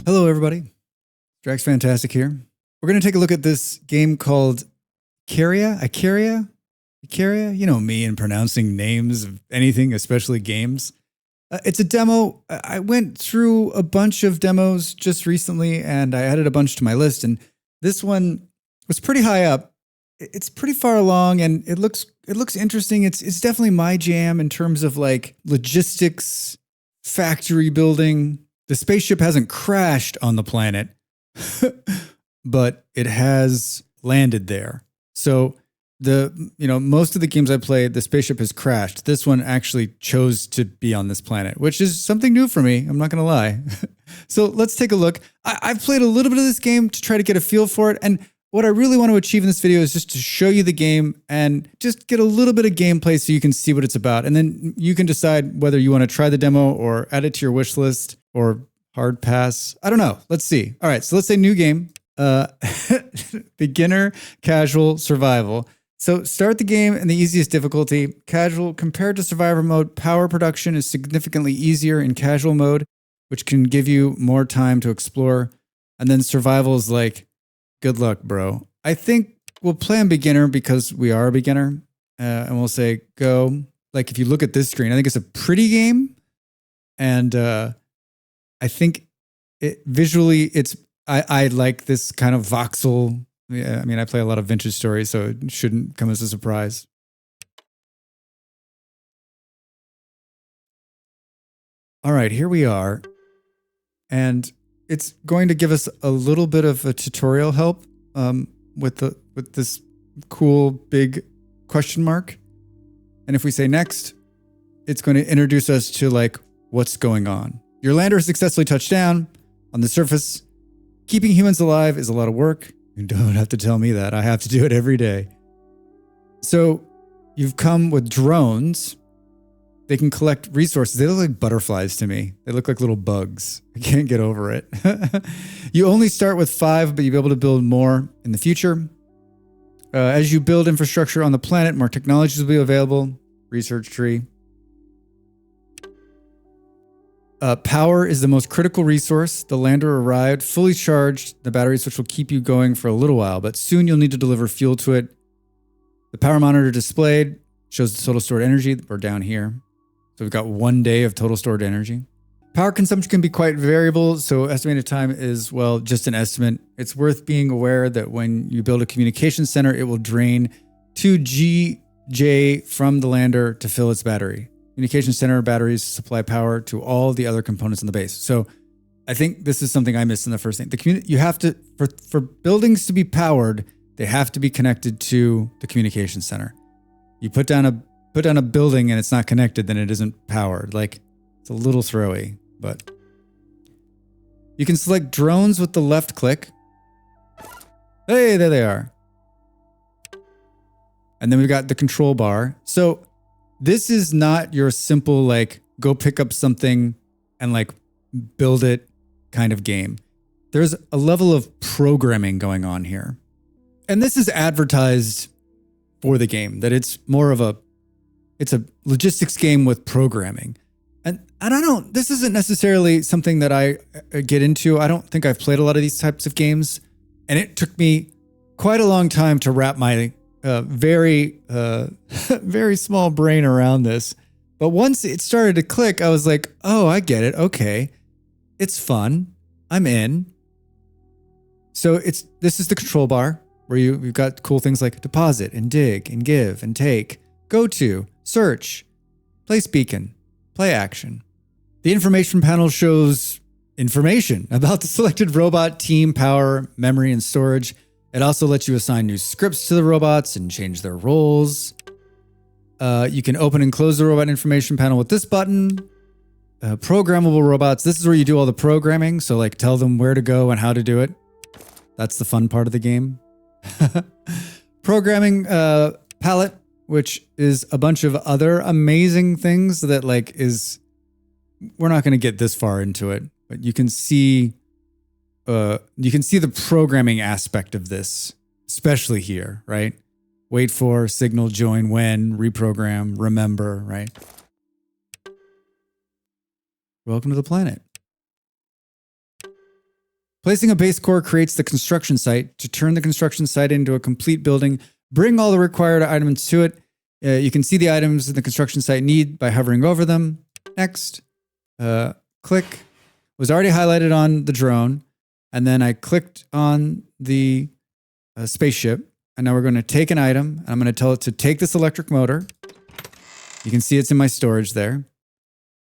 Hello, everybody. Drax Fantastic here. We're going to take a look at this game called Icaria? You know me and pronouncing names of anything, especially games. It's a demo. I went through a bunch of demos just recently, and I added a bunch to my list. And this one was pretty high up. It's pretty far along, and it looks interesting. It's definitely my jam in terms of like logistics, factory building. The spaceship hasn't crashed on the planet, but it has landed there. So most of the games I played, the spaceship has crashed. This one actually chose to be on this planet, which is something new for me. I'm not going to lie. So let's take a look. I've played a little bit of this game to try to get a feel for it. And what I really want to achieve in this video is just to show you the game and just get a little bit of gameplay so you can see what it's about. And then you can decide whether you want to try the demo or add it to your wish list or hard pass. I don't know. Let's see. All right. So let's say new game, beginner, casual, survival. So start the game in the easiest difficulty, casual. Compared to survivor mode, power production is significantly easier in casual mode, which can give you more time to explore. And then survival is like, good luck, bro. I think we'll play on beginner because we are a beginner. And we'll say go. Like if you look at this screen, I think it's a pretty game. And I think visually I like this kind of voxel. Yeah, I mean, I play a lot of vintage stories, so it shouldn't come as a surprise. All right, here we are. And it's going to give us a little bit of a tutorial help with this cool big question mark. And if we say next, it's going to introduce us to like what's going on. Your lander has successfully touched down on the surface. Keeping humans alive is a lot of work. You don't have to tell me that. I have to do it every day. So you've come with drones. They can collect resources. They look like butterflies to me. They look like little bugs. I can't get over it. You only start with 5, but you'll be able to build more in the future. As you build infrastructure on the planet, more technologies will be available. Research tree. Power is the most critical resource. The lander arrived fully charged, the batteries which will keep you going for a little while, but soon you'll need to deliver fuel to it. The power monitor displayed shows the total stored energy. We're down here. So we've got 1 day of total stored energy. Power consumption can be quite variable, so estimated time is, well, just an estimate. It's worth being aware that when you build a communication center, it will drain 2 GJ from the lander to fill its battery. Communication center batteries supply power to all the other components on the base. So I think this is something I missed in the first thing. You have to, for buildings to be powered, they have to be connected to the communication center. You put down a building and it's not connected, then it isn't powered. Like, it's a little throwy, but you can select drones with the left click. Hey, there they are. And then we've got the control bar. So this is not your simple, like, go pick up something and, like, build it kind of game. There's a level of programming going on here. And this is advertised for the game, that it's more of it's a logistics game with programming. And I don't know, this isn't necessarily something that I get into. I don't think I've played a lot of these types of games. And it took me quite a long time to wrap my very small brain around this. But once it started to click, I was like, oh, I get it. Okay. It's fun. I'm in. So this is the control bar where you've got cool things like deposit and dig and give and take, go to, search, place beacon, play action. The information panel shows information about the selected robot, team, power, memory, and storage. It also lets you assign new scripts to the robots and change their roles. You can open and close the robot information panel with this button. Programmable robots. This is where you do all the programming. So like tell them where to go and how to do it. That's the fun part of the game. Programming palette, which is a bunch of other amazing things that like we're not going to get this far into it, but you can see the programming aspect of this, especially here, right? Wait for, signal, join, when, reprogram, remember, right? welcome to the planet. Placing a base core creates the construction site. To turn the construction site into a complete building, bring all the required items to it. You can see the items in the construction site need by hovering over them. Next. Click. Was already highlighted on the drone. And then I clicked on the spaceship. And now we're going to take an item. And I'm going to tell it to take this electric motor. You can see it's in my storage there.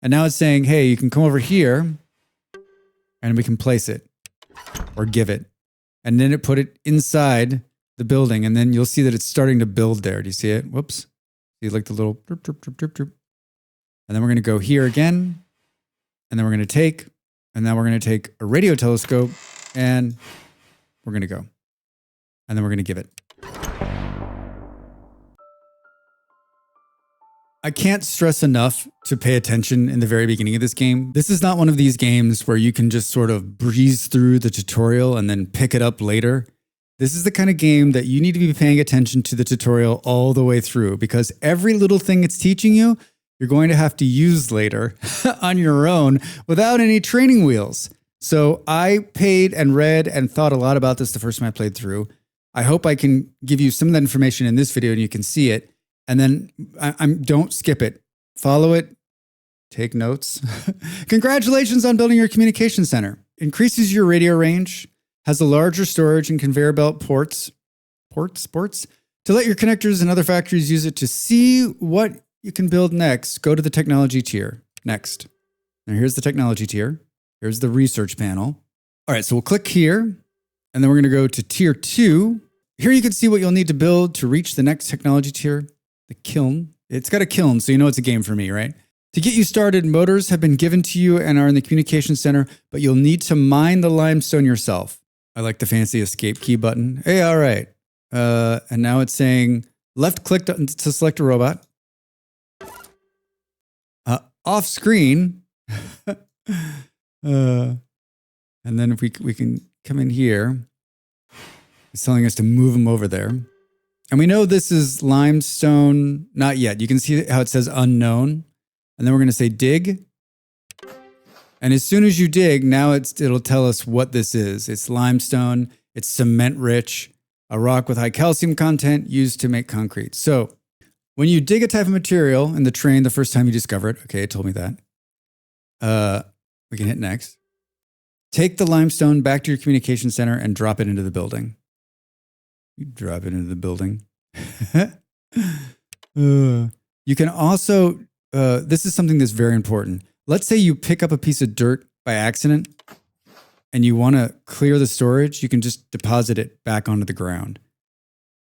And now it's saying, hey, you can come over here and we can place it or give it. And then it put it inside the building. And then you'll see that it's starting to build there. Do you see it? Whoops. See like the little drip, drip, drip, drip, drip. And then we're going to go here again. And then we're going to take, and now we're going to take a radio telescope and we're going to go. And then we're going to give it. I can't stress enough to pay attention in the very beginning of this game. This is not one of these games where you can just sort of breeze through the tutorial and then pick it up later. This is the kind of game that you need to be paying attention to the tutorial all the way through, because every little thing it's teaching you, you're going to have to use later on your own without any training wheels. So I paid and read and thought a lot about this the first time I played through. I hope I can give you some of that information in this video and you can see it. And then don't skip it. Follow it. Take notes. Congratulations on building your communication center. Increases your radio range. Has a larger storage and conveyor belt ports to let your connectors and other factories use it. To see what you can build next, go to the technology tier. Next. Now here's the technology tier. Here's the research panel. All right, so we'll click here, and then we're going to go to tier 2. Here you can see what you'll need to build to reach the next technology tier, the kiln. It's got a kiln, so you know it's a game for me, right? To get you started, motors have been given to you and are in the communication center, but you'll need to mine the limestone yourself. I like the fancy escape key button. Hey, all right. And now it's saying left click to select a robot. Off screen. And then if we can come in here, it's telling us to move them over there. And we know this is limestone. Not yet. You can see how it says unknown. And then we're going to say dig. And as soon as you dig, now it'll tell us what this is. It's limestone. It's cement rich, a rock with high calcium content used to make concrete. So when you dig a type of material in the train the first time you discover it, okay, it told me that. We can hit next. Take the limestone back to your communication center and drop it into the building. You drop it into the building. You can also, this is something that's very important. Let's say you pick up a piece of dirt by accident and you want to clear the storage, you can just deposit it back onto the ground.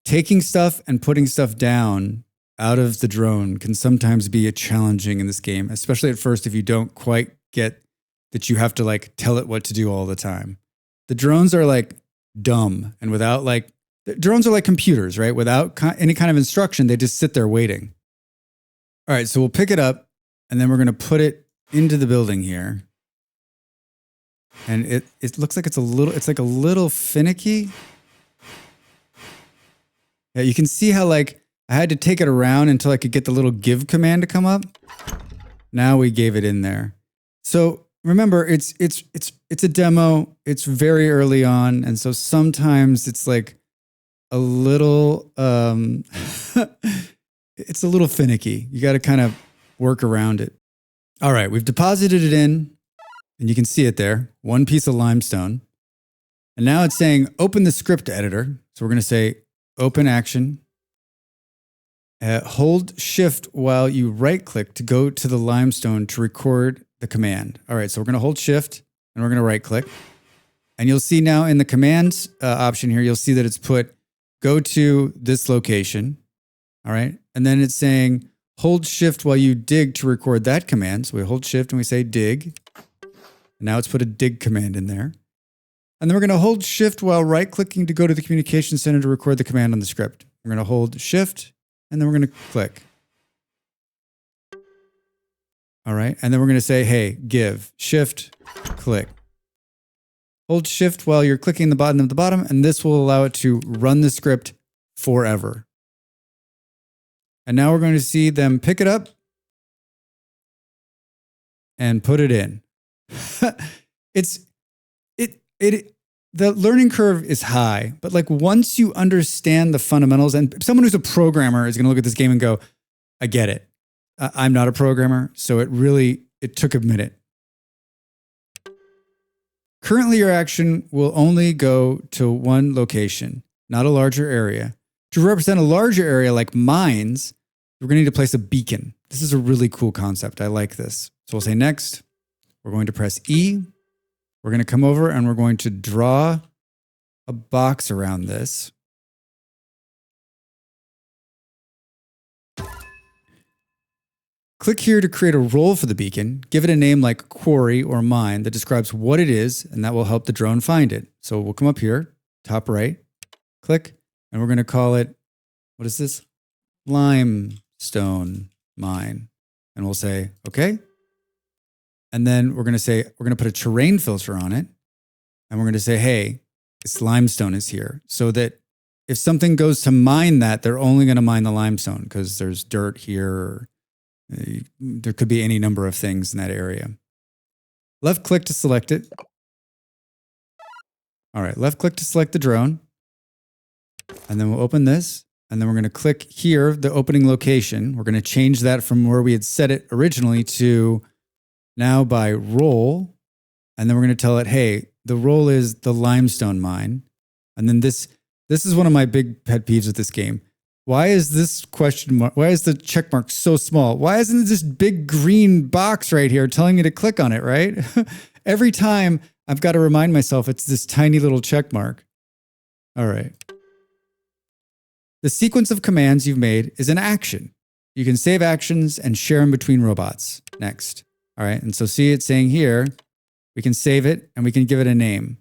Taking stuff and putting stuff down out of the drone can sometimes be challenging in this game, especially at first if you don't quite get that you have to like tell it what to do all the time. The drones are like dumb and without like, drones are like computers, right? Without any kind of instruction, they just sit there waiting. All right, so we'll pick it up and then we're going to put it into the building here. And it looks like it's like a little finicky. Yeah, you can see how like I had to take it around until I could get the little give command to come up. Now we gave it in there. So remember, it's a demo. It's very early on, and so sometimes it's like a little it's a little finicky. You got to kind of work around it. All right, we've deposited it in, and you can see it there. One piece of limestone. And now it's saying open the script editor. So we're going to say open action. Hold shift while you right click to go to the limestone to record the command. All right, so we're going to hold shift and we're going to right click. And you'll see now in the commands option here, you'll see that it's put go to this location. All right. And then it's saying hold shift while you dig to record that command. So we hold shift and we say dig. And now it's put a dig command in there. And then we're going to hold shift while right clicking to go to the communication center to record the command on the script. We're going to hold shift and then we're going to click. All right. And then we're going to say, hey, give, shift, click. Hold shift while you're clicking the button at the bottom, and this will allow it to run the script forever. And now we're going to see them pick it up and put it in. it's the learning curve is high, but like once you understand the fundamentals, and someone who's a programmer is going to look at this game and go, I get it. I'm not a programmer, so it took a minute. Currently, your action will only go to one location, not a larger area. To represent a larger area like mines, we're going to need to place a beacon. This is a really cool concept. I like this. So we'll say next. We're going to press E. We're going to come over and we're going to draw a box around this. Click here to create a role for the beacon. Give it a name like quarry or mine that describes what it is, and that will help the drone find it. So we'll come up here, top right, click, and we're going to call it, what is this? Limestone mine. And we'll say, okay. And then we're going to put a terrain filter on it. And we're going to say, hey, this limestone is here. So that if something goes to mine that, they're only going to mine the limestone because there's dirt here. Or there could be any number of things in that area. Left click to select it. All right, left click to select the drone. And then we'll open this. And then we're going to click here, the opening location. We're going to change that from where we had set it originally to now by role. And then we're going to tell it, hey, the role is the limestone mine. And then this is one of my big pet peeves with this game. Why is this question mark? Why is the check mark so small? Why isn't it this big green box right here telling me to click on it, right? Every time I've got to remind myself it's this tiny little check mark. All right. The sequence of commands you've made is an action. You can save actions and share them between robots. Next. All right. And so see it's saying here, we can save it and we can give it a name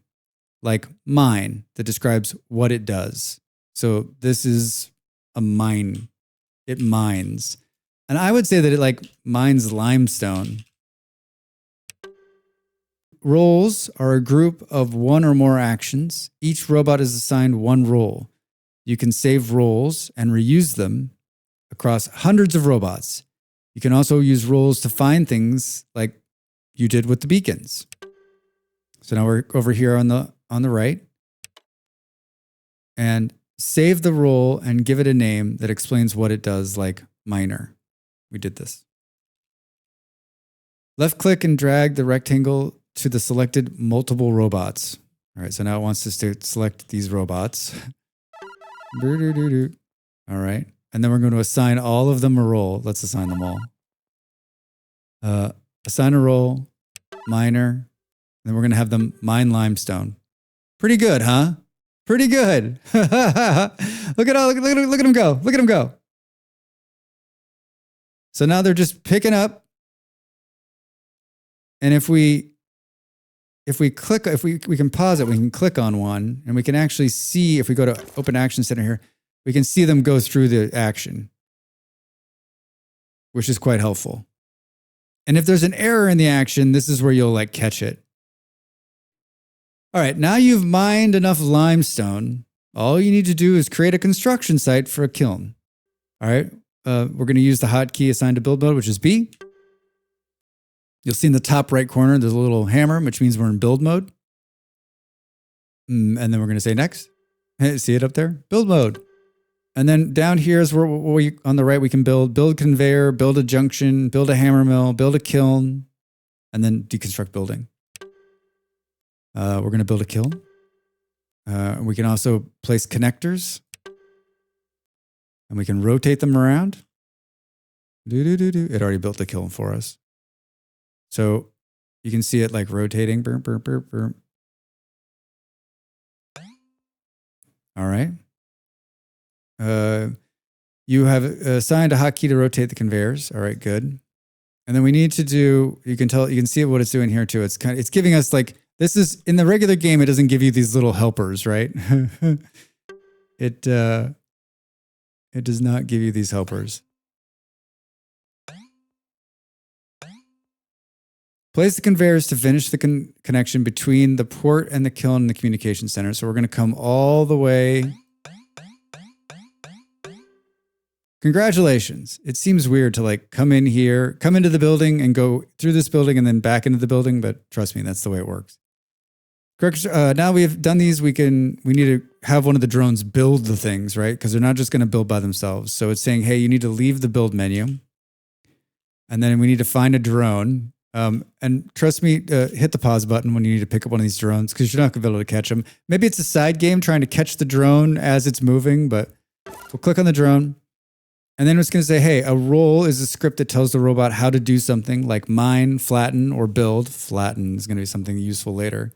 like mine that describes what it does. So this is a mine. It mines. And I would say that it like mines limestone. Roles are a group of one or more actions. Each robot is assigned one role. You can save roles and reuse them across hundreds of robots. You can also use roles to find things like you did with the beacons. So now we're over here on the right. And save the role and give it a name that explains what it does, like miner. We did this. Left click and drag the rectangle to the selected multiple robots. All right, so now it wants us to select these robots. All right. And then we're going to assign all of them a role. Let's assign them all. Assign a role, miner, and then we're going to have them mine limestone. Pretty good, huh? Pretty good. Look at them go. Look at them go. So now they're just picking up. And if we click, we can pause it, we can click on one and we can actually see, if we go to Open Action Center here, we can see them go through the action, which is quite helpful. And if there's an error in the action, this is where you'll like catch it. All right, now you've mined enough limestone. All you need to do is create a construction site for a kiln. All right, we're going to use the hotkey assigned to build mode, which is B. You'll see in the top right corner, there's a little hammer, which means we're in build mode. And then we're going to say next. See it up there? Build mode. And then down here is where on the right, we can build conveyor, build a junction, build a hammer mill, build a kiln, and then deconstruct building. We're going to build a kiln. We can also place connectors. And we can rotate them around. It already built the kiln for us. So you can see it like rotating. Burp, burp, burp, burp. All right. You have assigned a hotkey to rotate the conveyors. All right, good. And then we need to do, you can see what it's doing here too. It's giving us like, this is in the regular game, it doesn't give you these little helpers, right? It does not give you these helpers. Place the conveyors to finish the connection between the port and the kiln and the communication center. So we're going to come all the way. congratulations. It seems weird to like come in here, come into the building and go through this building and then back into the building. But trust me, that's the way it works. Correct. Now we have done these. We need to have one of the drones build the things, right? Because they're not just going to build by themselves. So it's saying, hey, you need to leave the build menu. And then we need to find a drone. And trust me, hit the pause button when you need to pick up one of these drones because you're not going to be able to catch them. Maybe it's a side game trying to catch the drone as it's moving, but we'll click on the drone. And then it's going to say, hey, a role is a script that tells the robot how to do something like mine, flatten, or build. Flatten is going to be something useful later.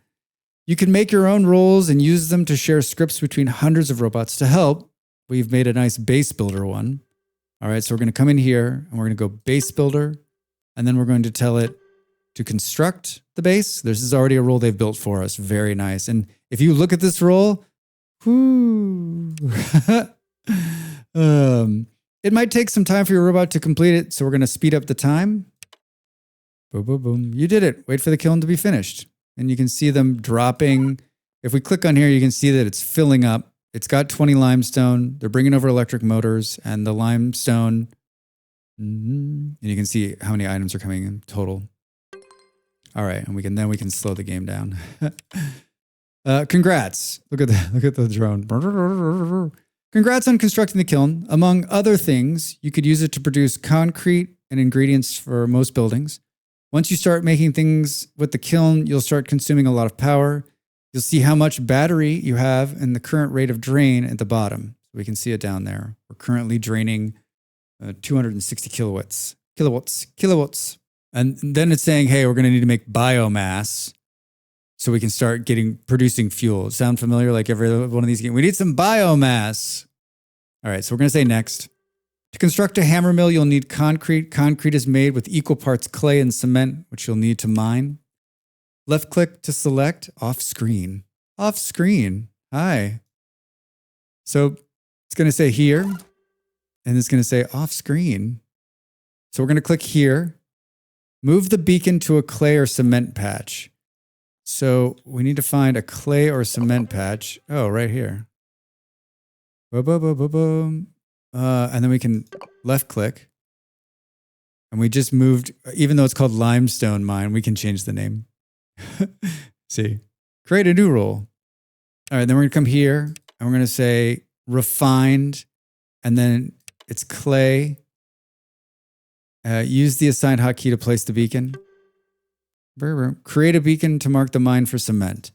You can make your own roles and use them to share scripts between hundreds of robots. To help, we've made a nice base builder one. All right, so we're going to come in here and we're going to go base builder. And then we're going to tell it to construct the base. This is already a role they've built for us. Very nice. And if you look at this role, whoo, it might take some time for your robot to complete it. So we're going to speed up the time. Boom, boom, boom. You did it. Wait for the kiln to be finished. And you can see them dropping. If we click on here, you can see that it's filling up. It's got 20 limestone. They're bringing over electric motors and the limestone. And you can see how many items are coming in total. All right, and we can slow the game down. Congrats! Look at the drone. Congrats on constructing the kiln. Among other things, you could use it to produce concrete and ingredients for most buildings. Once you start making things with the kiln, you'll start consuming a lot of power. You'll see how much battery you have and the current rate of drain at the bottom. We can see it down there. We're currently draining 260 kilowatts. And then it's saying, hey, we're going to need to make biomass so we can start producing fuel. Sound familiar? Like every one of these games. We need some biomass. All right, so we're going to say next. To construct a hammer mill, you'll need concrete. Concrete is made with equal parts clay and cement, which you'll need to mine. Left click to select off screen. Off screen. Hi. So it's going to say here, and it's going to say off screen. So we're going to click here. Move the beacon to a clay or cement patch. So we need to find a clay or cement patch. Oh, right here. Boom, boom, boom, boom, boom. And then we can left click. And we just moved, even though it's called Limestone Mine, we can change the name. See, create a new role. All right, then we're going to come here and we're going to say refined. And then it's clay. Use the assigned hotkey to place the beacon. Create a beacon to mark the mine for cement.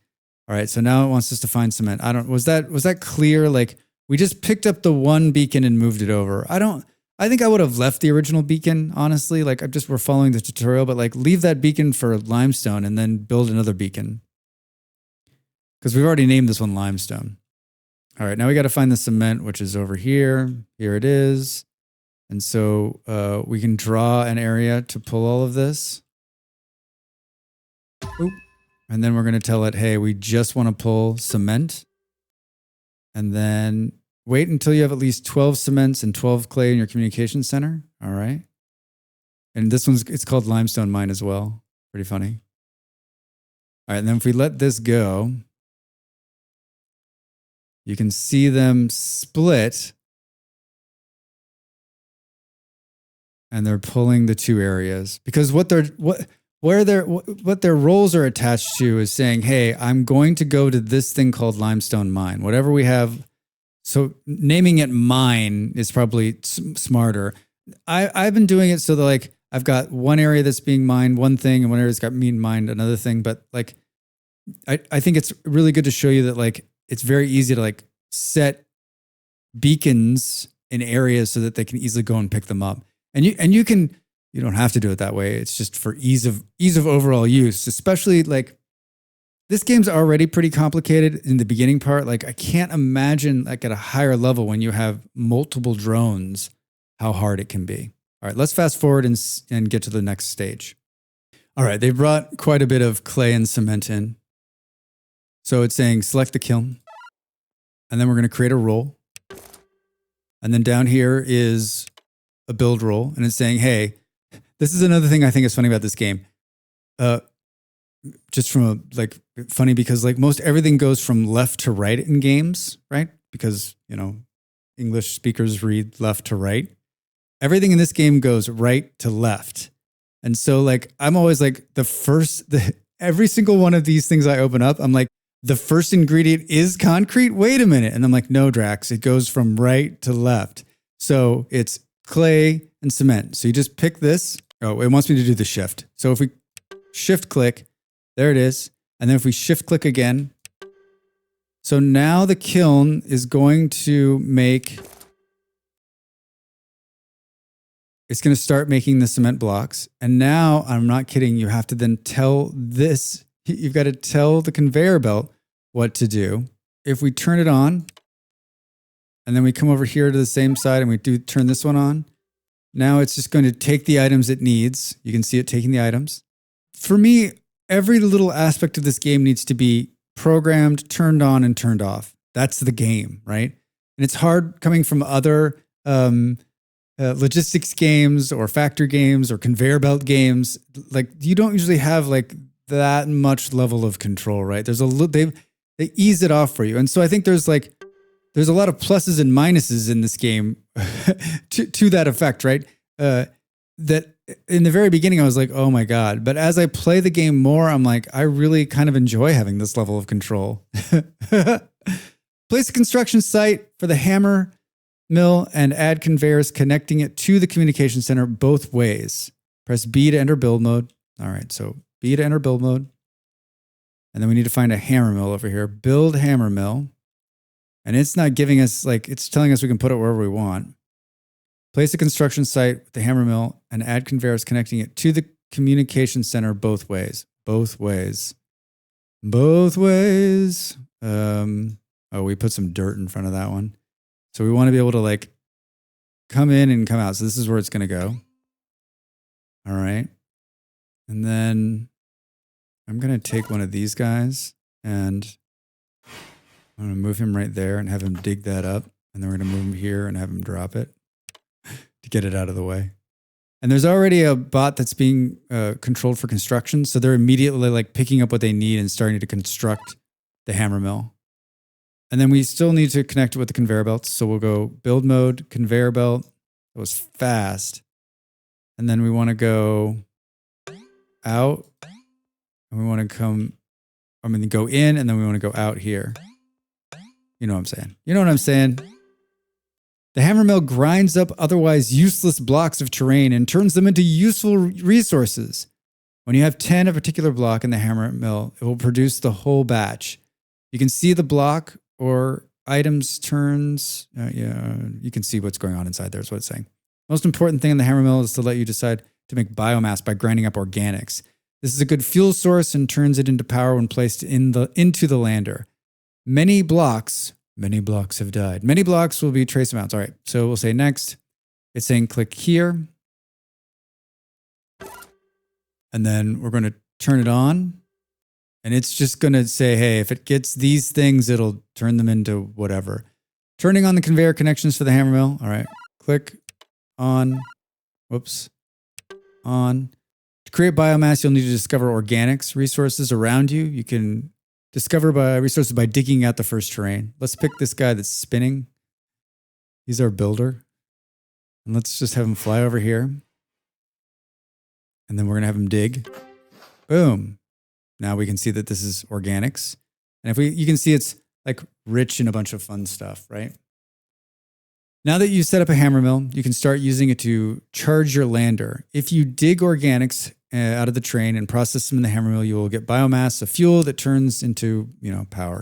All right, so now it wants us to find cement. Was that clear? Like we just picked up the one beacon and moved it over. I think I would have left the original beacon, honestly. Like we're following the tutorial, but like leave that beacon for limestone and then build another beacon. Because we've already named this one limestone. All right, now we got to find the cement, which is over here. Here it is. And so we can draw an area to pull all of this. Oop. And then we're going to tell it, hey, we just want to pull cement. And then wait until you have at least 12 cements and 12 clay in your communication center. All right. And it's called Limestone Mine as well. Pretty funny. All right. And then if we let this go, you can see them split. And they're pulling the two areas because what their roles are attached to is saying, hey, I'm going to go to this thing called Limestone Mine, whatever we have. So naming it mine is probably smarter. I've been doing it so that like I've got one area that's being mined one thing and one area that's got being mined another thing. But like I think it's really good to show you that like it's very easy to like set beacons in areas so that they can easily go and pick them up. And you don't have to do it that way. It's just for ease of overall use, especially like this game's already pretty complicated in the beginning part. Like I can't imagine like at a higher level when you have multiple drones, how hard it can be. All right, let's fast forward and get to the next stage. All right, they brought quite a bit of clay and cement in. So it's saying select the kiln. And then we're going to create a role. And then down here is a build role, and it's saying, hey, this is another thing I think is funny about this game. Just from funny because like most everything goes from left to right in games, right? Because, English speakers read left to right. everything in this game goes right to left. And so like, I'm always like every single one of these things I open up, I'm like, the first ingredient is concrete. Wait a minute. And I'm like, no, Drax, it goes from right to left. So it's clay and cement. So you just pick this. Oh, it wants me to do the shift. So if we shift click, there it is. And then if we shift click again, so now the kiln is going to it's going to start making the cement blocks. And now, I'm not kidding, you have to then you've got to tell the conveyor belt what to do. If we turn it on, and then we come over here to the same side and we turn this one on, now it's just going to take the items it needs. You can see it taking the items. For me, every little aspect of this game needs to be programmed, turned on, and turned off. That's the game, right? And it's hard coming from other logistics games or factory games or conveyor belt games. Like, you don't usually have like that much level of control, right? They ease it off for you. And so I think there's a lot of pluses and minuses in this game to that effect, right? That in the very beginning, I was like, oh my God. But as I play the game more, I'm like, I really kind of enjoy having this level of control. Place a construction site for the hammer mill and add conveyors connecting it to the communication center both ways. Press B to enter build mode. All right, so B to enter build mode. And then we need to find a hammer mill over here. Build hammer mill. And it's not giving us, it's telling us we can put it wherever we want. Place a construction site with the hammer mill and add conveyors connecting it to the communication center both ways. Both ways. Both ways. We put some dirt in front of that one. So we want to be able to come in and come out. So this is where it's going to go. All right. And then I'm going to take one of these guys and I'm going to move him right there and have him dig that up. And then we're going to move him here and have him drop it to get it out of the way. And there's already a bot that's being controlled for construction. So they're immediately picking up what they need and starting to construct the hammer mill. And then we still need to connect it with the conveyor belts. So we'll go build mode, conveyor belt. It was fast. And then we want to go out. And we want to go in, and then we want to go out here. You know what I'm saying? You know what I'm saying? The hammer mill grinds up otherwise useless blocks of terrain and turns them into useful resources. When you have 10 a particular block in the hammer mill, it will produce the whole batch. You can see the block or items turns. You can see what's going on inside there is what it's saying. Most important thing in the hammer mill is to let you decide to make biomass by grinding up organics. This is a good fuel source and turns it into power when placed into the lander. Many blocks have died. Many blocks will be trace amounts. All right, so we'll say next. It's saying click here. And then we're going to turn it on. And it's just going to say, hey, if it gets these things, it'll turn them into whatever. Turning on the conveyor connections for the hammer mill. All right, click on. Whoops. On. To create biomass, you'll need to discover organics resources around you. You can discover resources by digging out the first terrain. Let's pick this guy that's spinning. He's our builder. And let's just have him fly over here. And then we're going to have him dig. Boom. Now we can see that this is organics. And you can see it's rich in a bunch of fun stuff, right? Now that you've set up a hammer mill, you can start using it to charge your lander. If you dig organics out of the terrain and process them in the hammer mill, you will get biomass, a fuel that turns into, power.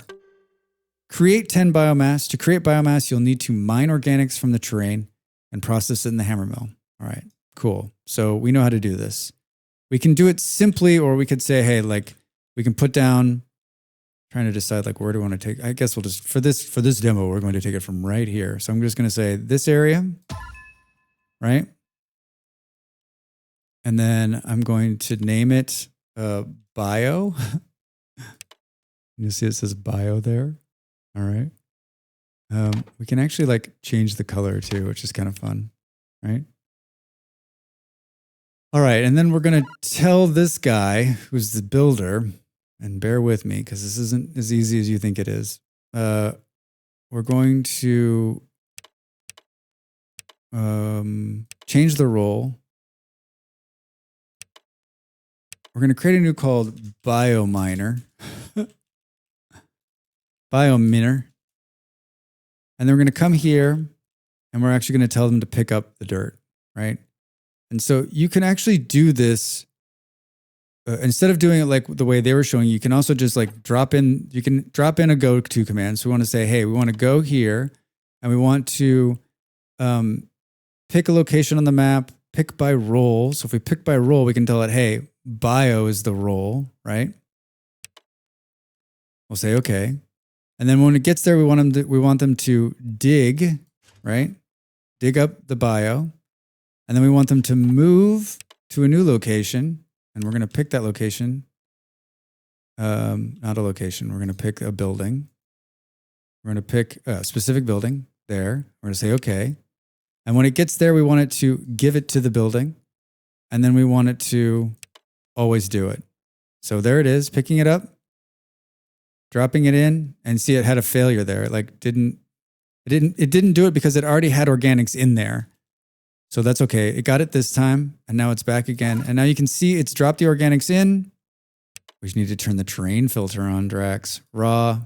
Create 10 biomass. To create biomass, you'll need to mine organics from the terrain and process it in the hammer mill. All right, cool. So we know how to do this. We can do it simply, or we could say, hey, we can put down, trying to decide where do we want to take. I guess we'll just, for this demo, we're going to take it from right here. So I'm just going to say this area, right? And then I'm going to name it bio. You see it says bio there. All right. We can actually change the color too, which is kind of fun, right? All right. And then we're going to tell this guy who's the builder, and bear with me because this isn't as easy as you think it is. We're going to change the role. We're going to create a new called biominer. Biominer. And then we're going to come here and we're actually going to tell them to pick up the dirt, right? And so you can actually do this instead of doing it like the way they were showing you can also just like drop in, you can drop in a go to command. So we want to say, hey, we want to go here and we want to pick a location on the map, pick by role. So if we pick by role, we can tell it, hey, bio is the role, right? We'll say, okay. And then when it gets there, we want them to dig, right? Dig up the bio. And then we want them to move to a new location. And we're going to pick that location. Not a location. We're going to pick a building. We're going to pick a specific building there. We're going to say, okay. And when it gets there, we want it to give it to the building. And then we want it to always do it. So there it is, picking it up, dropping it in, and see it had a failure there. It didn't do it because it already had organics in there. So that's okay. It got it this time, and now it's back again. And now you can see it's dropped the organics in. We just need to turn the terrain filter on, Drax. Raw.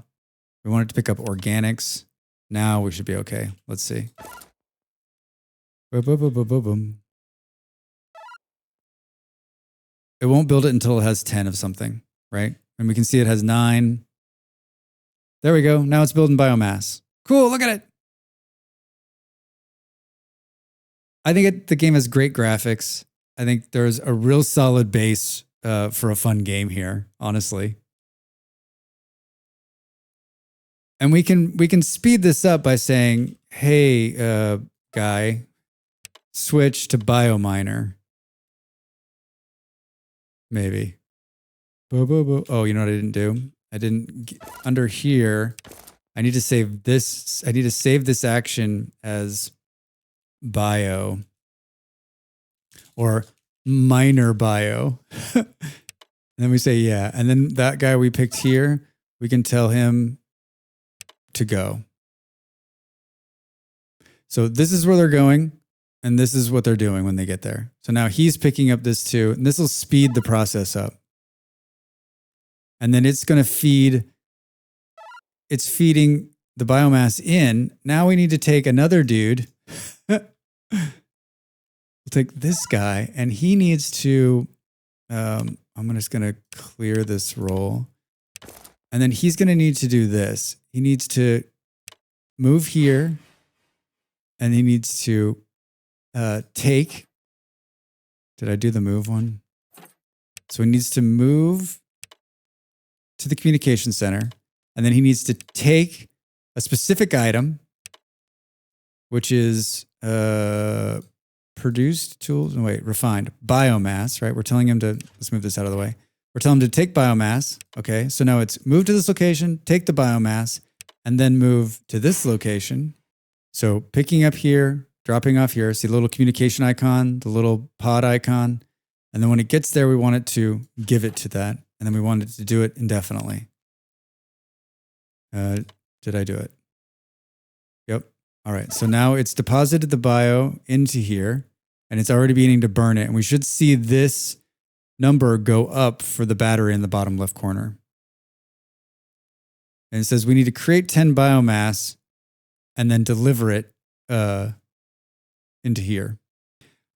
We want it to pick up organics. Now we should be okay. Let's see. Boom, boom, boom, boom, boom, boom. It won't build it until it has 10 of something, right? And we can see it has 9. There we go. Now it's building biomass. Cool, look at it. I think the game has great graphics. I think there's a real solid base for a fun game here, honestly. And we can speed this up by saying, hey, guy, switch to biominer. Maybe. Oh, you know what I didn't do? Under here, I need to save this. I need to save this action as bio or minor bio. And then we say, yeah. And then that guy we picked here, we can tell him to go. So this is where they're going. And this is what they're doing when they get there. So now he's picking up this too. And this will speed the process up. And then it's going to feed, it's feeding the biomass in. Now we need to take another dude. We'll take this guy and he needs to, I'm just going to clear this role. And then he's going to need to do this. He needs to move here and he needs to take. Did I do the move one? So he needs to move to the communication center, and then he needs to take a specific item, which is produced tools. No, wait, refined biomass. Right? We're telling him to. Let's move this out of the way. We're telling him to take biomass. Okay, so now it's move to this location, take the biomass, and then move to this location. So picking up here. Dropping off here, see the little communication icon, the little pod icon. And then when it gets there, we want it to give it to that. And then we want it to do it indefinitely. Did I do it? Yep. All right. So now it's deposited the bio into here and it's already beginning to burn it. And we should see this number go up for the battery in the bottom left corner. And it says we need to create 10 biomass and then deliver it into here.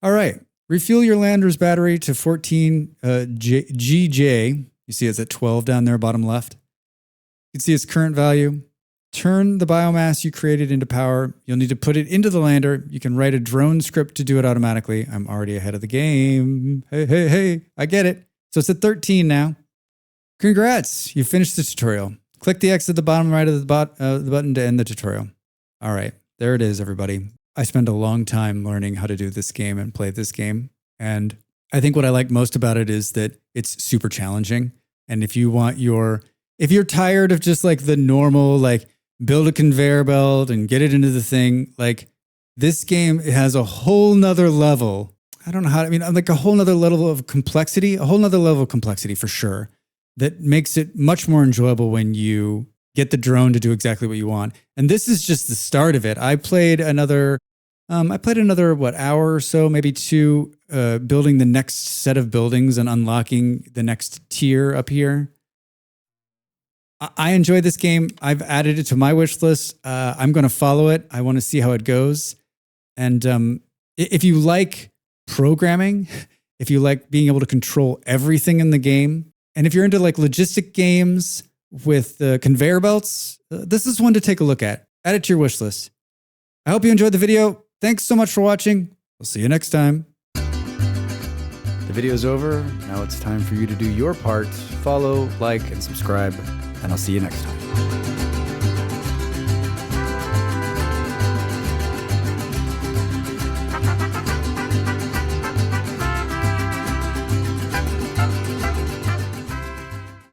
All right. Refuel your lander's battery to 14 GJ. You see it's at 12 down there, bottom left. You can see its current value. Turn the biomass you created into power. You'll need to put it into the lander. You can write a drone script to do it automatically. I'm already ahead of the game. Hey, I get it. So it's at 13 now. Congrats. You finished the tutorial. Click the X at the bottom right of the button to end the tutorial. All right. There it is, everybody. I spent a long time learning how to do this game and play this game. And I think what I like most about it is that it's super challenging. And if you're tired of just like the normal, like build a conveyor belt and get it into the thing, like this game has a whole nother level. I don't know how, like a whole nother level of complexity for sure. That makes it much more enjoyable when you get the drone to do exactly what you want. And this is just the start of it. I played another, I played another, hour or so, maybe two, building the next set of buildings and unlocking the next tier up here. I enjoyed this game. I've added it to my wish list. I'm going to follow it. I want to see how it goes. And if you like programming, if you like being able to control everything in the game, and if you're into like logistic games with conveyor belts, this is one to take a look at. Add it to your wish list. I hope you enjoyed the video. Thanks so much for watching. We'll see you next time. The video's over. Now it's time for you to do your part. Follow, like, and subscribe, and I'll see you next time.